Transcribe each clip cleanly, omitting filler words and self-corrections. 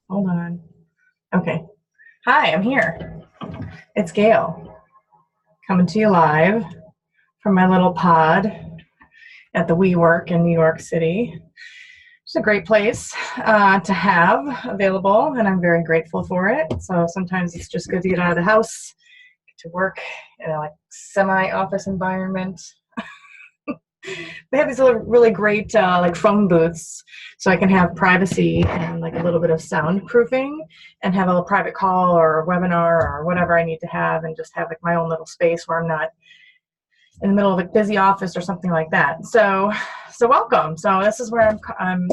Hold on. Okay. Hi, I'm here. It's Gayle coming to you live from my little pod at the WeWork in New York City. It's a great place to have available, and I'm very grateful for it. So sometimes it's just good to get out of the house, get to work in a semi-office environment. They have these really great like phone booths, so I can have privacy and like a little bit of soundproofing, and have a private call or a webinar or whatever I need to have, and just have like my own little space where I'm not in the middle of a busy office or something like that. So welcome. So this is where I'm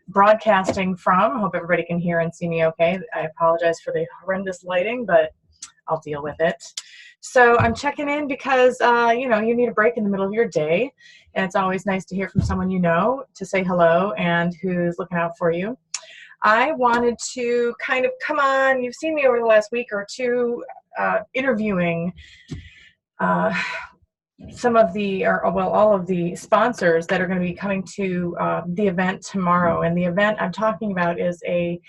broadcasting from. I hope everybody can hear and see me okay. I apologize for the horrendous lighting, but I'll deal with it. So I'm checking in because, you need a break in the middle of your day. And it's always nice to hear from someone you know, to say hello and who's looking out for you. I wanted to kind of come on. You've seen me over the last week or two interviewing some of the, all of the sponsors that are going to be coming to the event tomorrow. And the event I'm talking about is a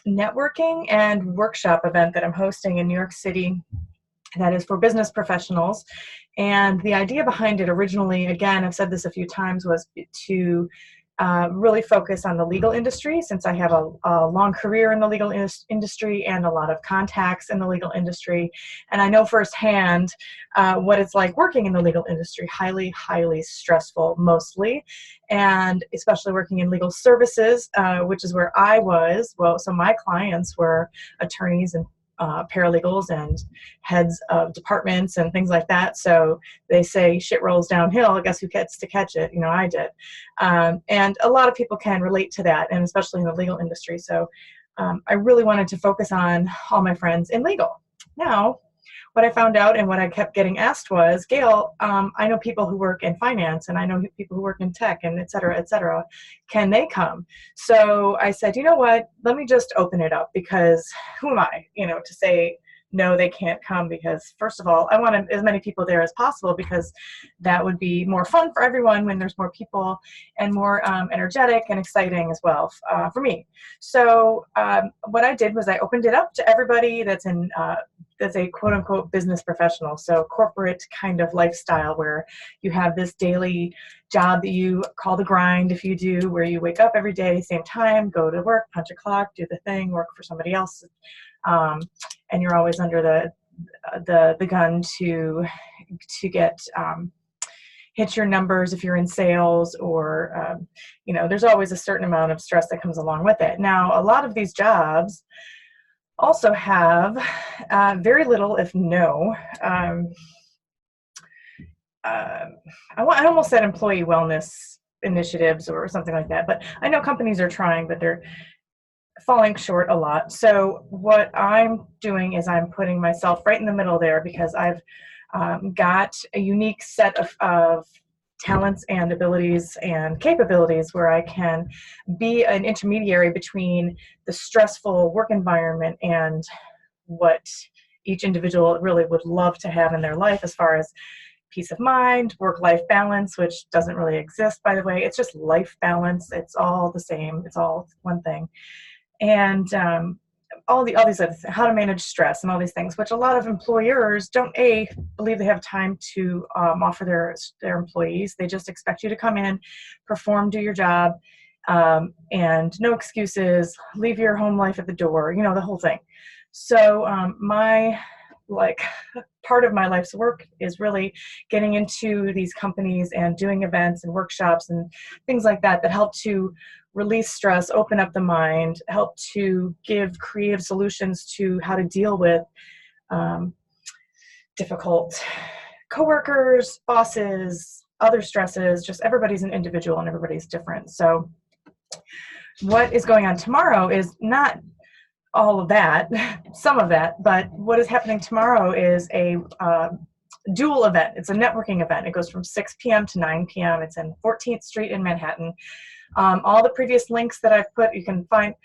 networking and workshop event that I'm hosting in New York City that is for business professionals. And the idea behind it originally, again, I've said this a few times, was to really focus on the legal industry, since I have a long career in the legal industry and a lot of contacts in the legal industry. And I know firsthand what it's like working in the legal industry. Highly, highly stressful, mostly. And especially working in legal services, which is where I was. Well, so my clients were attorneys and paralegals and heads of departments and things like that. So they say shit rolls downhill. Guess who gets to catch it? I did. And a lot of people can relate to that, and especially in the legal industry. So I really wanted to focus on all my friends in legal. Now, what I found out and what I kept getting asked was, Gayle, I know people who work in finance, and I know people who work in tech, and et cetera, et cetera. Can they come? So I said, you know what, let me just open it up, because who am I, to say, no, they can't come, because first of all, I want as many people there as possible, because that would be more fun for everyone when there's more people, and more energetic and exciting as well for me. So what I did was I opened it up to everybody that's a quote unquote business professional. So corporate kind of lifestyle, where you have this daily job that you call the grind, if you do, where you wake up every day, same time, go to work, punch a clock, do the thing, work for somebody else. And you're always under the gun to get hit your numbers if you're in sales, or there's always a certain amount of stress that comes along with it. Now, a lot of these jobs also have very little, if no, I almost said employee wellness initiatives or something like that, but I know companies are trying, but they're falling short a lot. So what I'm doing is I'm putting myself right in the middle there, because I've got a unique set of talents and abilities and capabilities where I can be an intermediary between the stressful work environment and what each individual really would love to have in their life, as far as peace of mind, work-life balance, which doesn't really exist, by the way. It's just life balance. It's all the same. It's all one thing. And all these other things, how to manage stress and all these things, which a lot of employers don't believe they have time to offer their employees. They just expect you to come in, perform, do your job, and no excuses, leave your home life at the door, the whole thing. So my part of my life's work is really getting into these companies and doing events and workshops and things like that help to release stress, open up the mind, help to give creative solutions to how to deal with difficult coworkers, bosses, other stresses. Just everybody's an individual and everybody's different. So what is going on tomorrow is not all of that, some of that, but what is happening tomorrow is a dual event. It's a networking event. It goes from 6 p.m. to 9 p.m. It's in 14th Street in Manhattan. All the previous links that I've put, you can find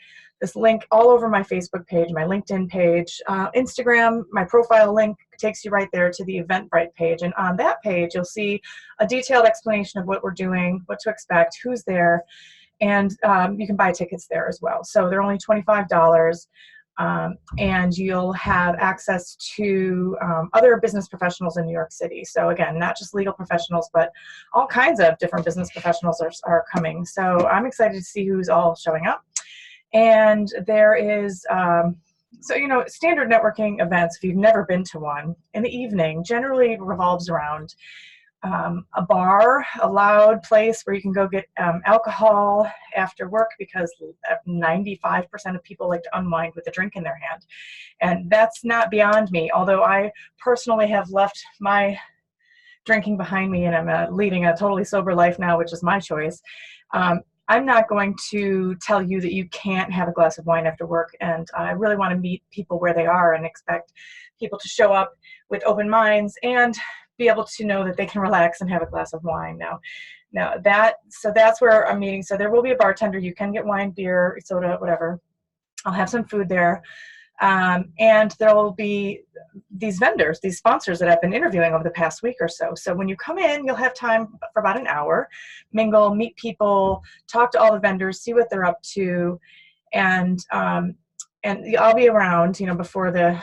this link all over my Facebook page, my LinkedIn page, Instagram. My profile link takes you right there to the Eventbrite page. And on that page, you'll see a detailed explanation of what we're doing, what to expect, who's there, And you can buy tickets there as well. So they're only $25. And you'll have access to other business professionals in New York City. So again, not just legal professionals, but all kinds of different business professionals are coming. So I'm excited to see who's all showing up. And there is, so, you know, standard networking events, if you've never been to one, in the evening generally revolves around a bar, a loud place where you can go get alcohol after work, because 95% of people like to unwind with a drink in their hand. And that's not beyond me, although I personally have left my drinking behind me and I'm leading a totally sober life now, which is my choice. I'm not going to tell you that you can't have a glass of wine after work, and I really want to meet people where they are and expect people to show up with open minds and be able to know that they can relax and have a glass of wine. Now that's where I'm meeting. So there will be a bartender. You can get wine, beer, soda, whatever. I'll have some food there. And there will be these vendors, these sponsors that I've been interviewing over the past week or so. So when you come in, you'll have time for about an hour, mingle, meet people, talk to all the vendors, see what they're up to, and I'll be around, you know, before the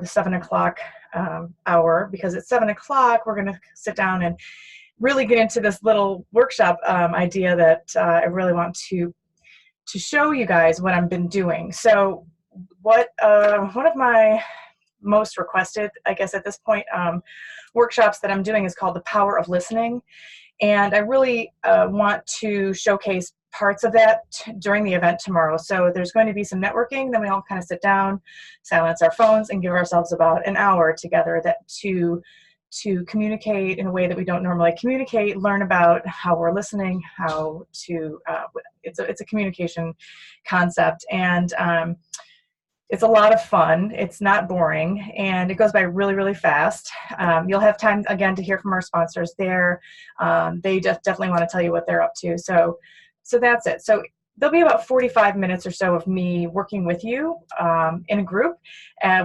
7 o'clock hour, because at 7 o'clock we're going to sit down and really get into this little workshop idea that I really want to show you guys what I've been doing. So one of my most requested, I guess at this point, workshops that I'm doing is called The Power of Listening. And I really want to showcase parts of that during the event tomorrow. So there's going to be some networking, then we all kind of sit down, silence our phones, and give ourselves about an hour together to communicate in a way that we don't normally communicate, learn about how we're listening, how to, it's a communication concept. And it's a lot of fun. It's not boring, and it goes by really, really fast. You'll have time, again, to hear from our sponsors there. They definitely want to tell you what they're up to. So that's it. So there'll be about 45 minutes or so of me working with you in a group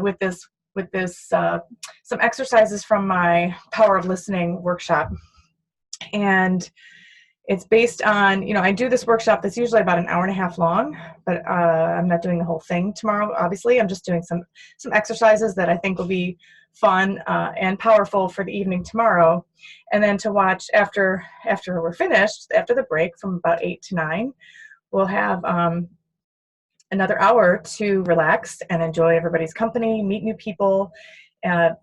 with some exercises from my Power of Listening workshop. And it's based on, you know, I do this workshop that's usually about an hour and a half long, but I'm not doing the whole thing tomorrow, obviously. I'm just doing some exercises that I think will be fun and powerful for the evening tomorrow. And then to watch after we're finished, after the break from about 8 to 9, we'll have another hour to relax and enjoy everybody's company, meet new people,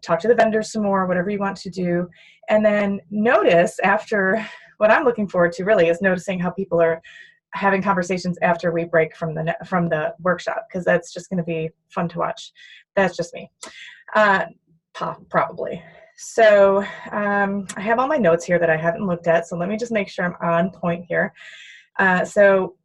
talk to the vendors some more, whatever you want to do. And then notice after, what I'm looking forward to really is noticing how people are having conversations after we break from the workshop, because that's just going to be fun to watch. That's just me, probably. So I have all my notes here that I haven't looked at, so let me just make sure I'm on point here. So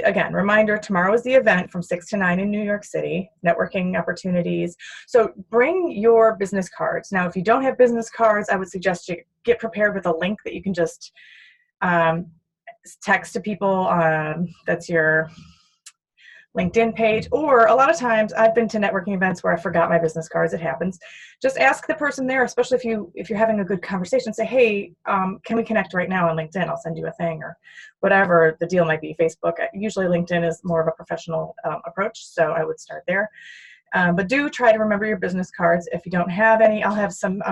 again, reminder, tomorrow is the event from 6 to 9 in New York City, networking opportunities. So bring your business cards. Now, if you don't have business cards, I would suggest you get prepared with a link that you can just text to people. That's your LinkedIn page, or a lot of times I've been to networking events where I forgot my business cards. It happens. Just ask the person there, especially if you're having a good conversation. Say, hey, can we connect right now on LinkedIn? I'll send you a thing, or whatever the deal might be. Facebook, usually LinkedIn is more of a professional approach, so I would start there. But do try to remember your business cards. If you don't have any, I'll have some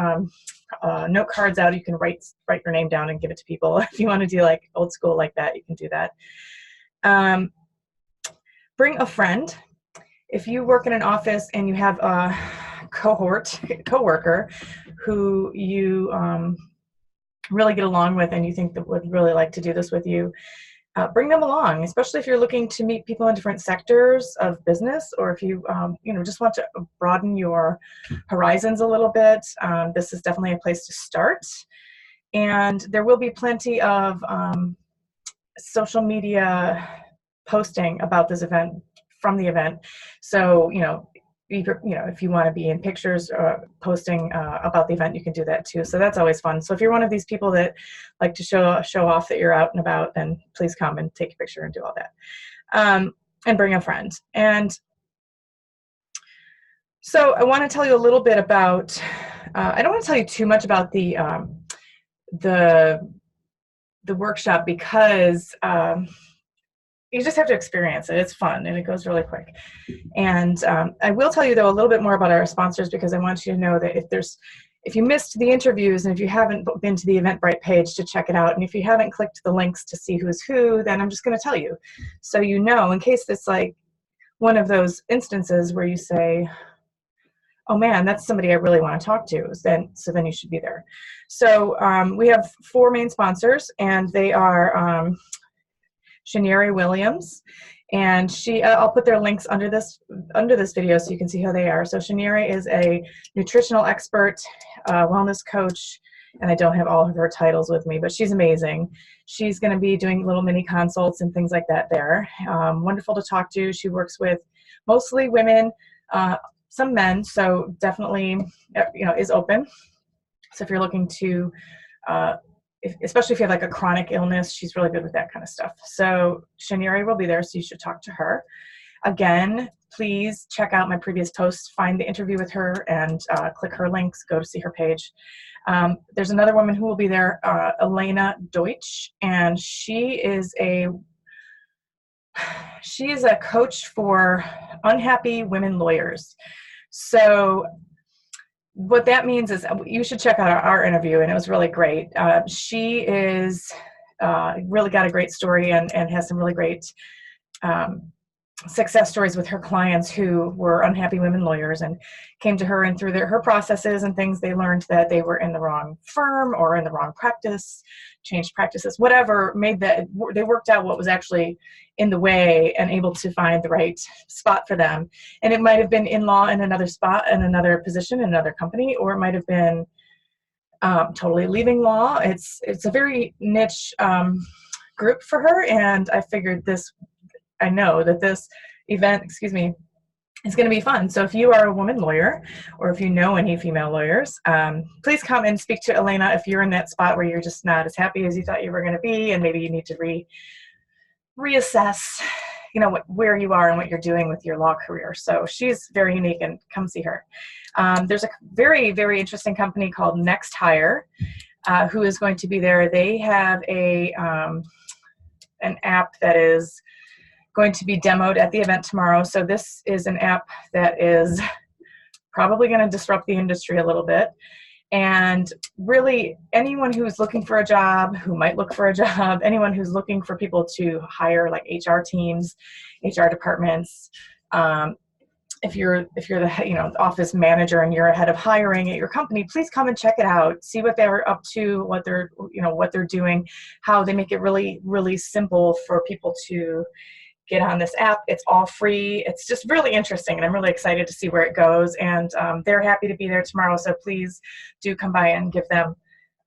note cards out. You can write your name down and give it to people. If you want to do like old school like that, you can do that. Bring a friend. If you work in an office and you have a coworker who you really get along with and you think that would really like to do this with you, bring them along, especially if you're looking to meet people in different sectors of business, or if you just want to broaden your horizons a little bit. This is definitely a place to start. And there will be plenty of social media posting about this event from the event. So, if you want to be in pictures posting about the event, you can do that too. So that's always fun. So if you're one of these people that like to show off that you're out and about, then please come and take a picture and do all that. And bring a friend. And so I want to tell you a little bit about, I don't want to tell you too much about the workshop, because you just have to experience it. It's fun and it goes really quick. And I will tell you though a little bit more about our sponsors, because I want you to know that if you missed the interviews and if you haven't been to the Eventbrite page to check it out, and if you haven't clicked the links to see who's who, then I'm just going to tell you. So you know, in case it's like one of those instances where you say, oh man, that's somebody I really want to talk to, so then you should be there. So we have 4 main sponsors, and they are Shanieri Williams, and I'll put their links under this video so you can see who they are. So Shanieri is a nutritional expert, wellness coach, and I don't have all of her titles with me, but she's amazing. She's going to be doing little mini consults and things like that there. Wonderful to talk to. She works with mostly women, some men, so definitely, is open. So if you're looking to, especially if you have like a chronic illness, she's really good with that kind of stuff. So Shanieri will be there, so you should talk to her. Again, please check out my previous posts, find the interview with her, and click her links, go to see her page. There's another woman who will be there, Elena Deutsch, and she is a coach for unhappy women lawyers. So what that means is you should check out our interview, and it was really great. She is really got a great story and has some really great success stories with her clients who were unhappy women lawyers and came to her, and through her processes and things, they learned that they were in the wrong firm or in the wrong practice, changed practices, whatever, they worked out what was actually in the way and able to find the right spot for them. And it might have been in law in another spot, in another position, in another company, or it might have been totally leaving law. It's a very niche group for her, and I know that this event, is going to be fun. So if you are a woman lawyer, or if you know any female lawyers, please come and speak to Elena if you're in that spot where you're just not as happy as you thought you were going to be, and maybe you need to reassess, where you are and what you're doing with your law career. So she's very unique, and come see her. There's a very, very interesting company called Next Hire, who is going to be there. They have an app that is going to be demoed at the event tomorrow. So this is an app that is probably going to disrupt the industry a little bit. And really, anyone who's looking for a job, who might look for a job, anyone who's looking for people to hire, like HR teams, HR departments, if you're the office manager and you're ahead of hiring at your company, please come and check it out. See what they're up to, what they're doing, how they make it really, really simple for people to get on this app. It's all free. It's just really interesting, and I'm really excited to see where it goes. And they're happy to be there tomorrow, so please do come by and give them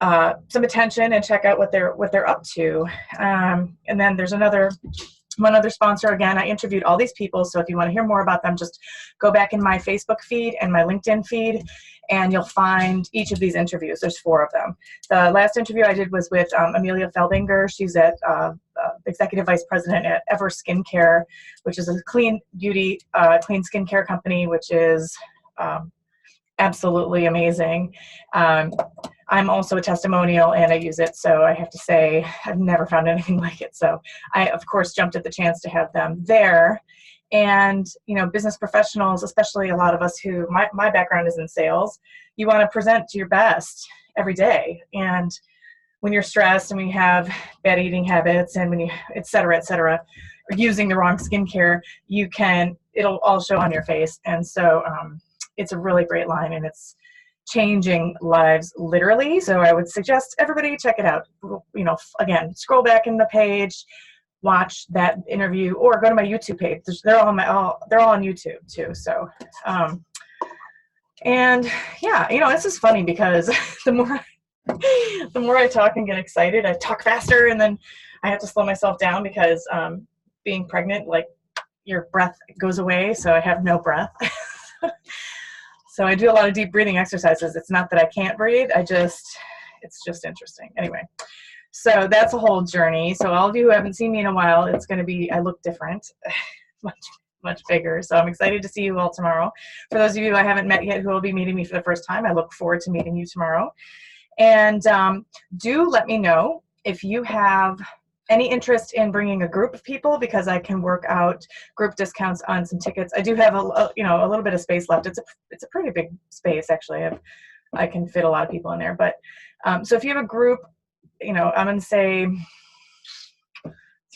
some attention and check out what they're up to. And then there's one other sponsor. Again, I interviewed all these people, so if you want to hear more about them, just go back in my Facebook feed and my LinkedIn feed, and you'll find each of these interviews. There's 4 of them. The last interview I did was with Amelia Feldinger. She's at Executive Vice President at Ever Skincare, which is a clean beauty, clean skincare company, which is absolutely amazing. I'm also a testimonial, and I use it, so I have to say I've never found anything like it. So I, of course, jumped at the chance to have them there. And, business professionals, especially a lot of us who, my background is in sales, you want to present to your best every day. And when you're stressed and when you have bad eating habits and when you, et cetera, or using the wrong skincare, it'll all show on your face. And so it's a really great line, and it's changing lives literally. So I would suggest everybody check it out. Again, scroll back in the page, watch that interview, or go to my YouTube page. They're all on YouTube too. So, and yeah, this is funny because the more I talk and get excited, I talk faster, and then I have to slow myself down because being pregnant, like, your breath goes away, so I have no breath. So I do a lot of deep breathing exercises. It's not that I can't breathe, it's just interesting. Anyway, so that's a whole journey. So all of you who haven't seen me in a while, it's going to be, I look different, much bigger. So I'm excited to see you all tomorrow. For those of you I haven't met yet who will be meeting me for the first time, I look forward to meeting you tomorrow. And do let me know if you have any interest in bringing a group of people, because I can work out group discounts on some tickets. I do have a little bit of space left. It's a pretty big space, actually. I can fit a lot of people in there. But so if you have a group, I'm going to say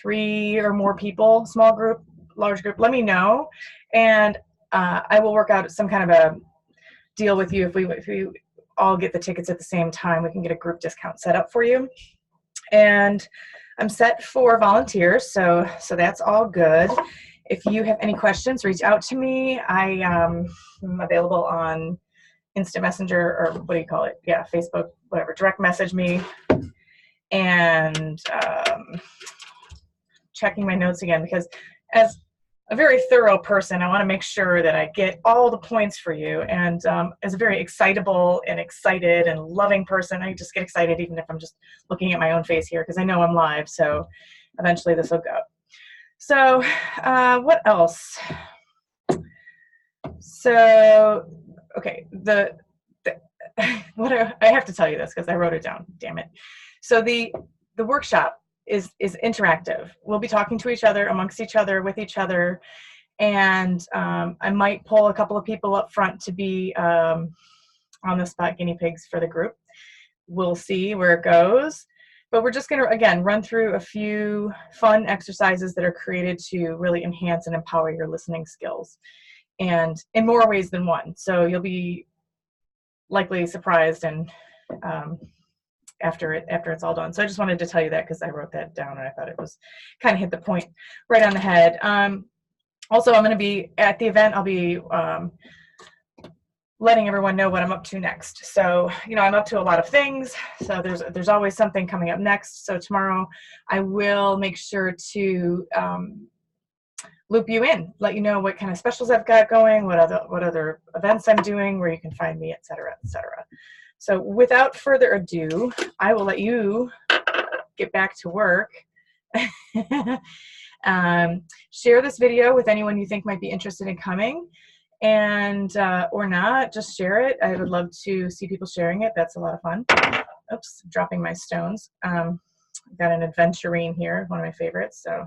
3 or more people, small group, large group, let me know, and I will work out some kind of a deal with you. If we all get the tickets at the same time, we can get a group discount set up for you. And I'm set for volunteers, so that's all good. If you have any questions, reach out to me. I'm available on Instant Messenger, or what do you call it? Yeah, Facebook, whatever. Direct message me. And checking my notes again, because as a very thorough person, I want to make sure that I get all the points for you. And as a very excitable and excited and loving person, I just get excited even if I'm just looking at my own face here, because I know I'm live. So eventually this will go. So what else? So, okay, I have to tell you this because I wrote it down, damn it. So the workshop is interactive. We'll be talking to each other, amongst each other, with each other, and I might pull a couple of people up front to be on the spot guinea pigs for the group. We'll see where it goes, but we're just going to, again, run through a few fun exercises that are created to really enhance and empower your listening skills, and in more ways than one. So you'll be likely surprised and after it's all done. So I just wanted to tell you that because I wrote that down and I thought it was kind of hit the point right on the head. Also, I'm going to be at the event. I'll be letting everyone know what I'm up to next. So, I'm up to a lot of things. So there's always something coming up next. So tomorrow I will make sure to loop you in, let you know what kind of specials I've got going, what other events I'm doing, where you can find me, et cetera, et cetera. So without further ado, I will let you get back to work. Share this video with anyone you think might be interested in coming, and or not, just share it. I would love to see people sharing it. That's a lot of fun. Oops, dropping my stones. I've got an adventurine here, one of my favorites, so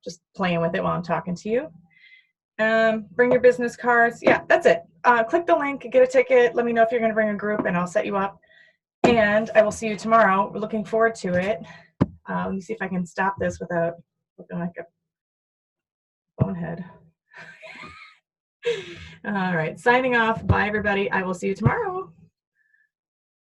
just playing with it while I'm talking to you. Bring your business cards. Yeah, that's it. Click the link, get a ticket, let me know if you're going to bring a group, and I'll set you up. And I will see you tomorrow. We're looking forward to it. Let me see if I can stop this without looking like a bonehead. All right, signing off. Bye, everybody. I will see you tomorrow.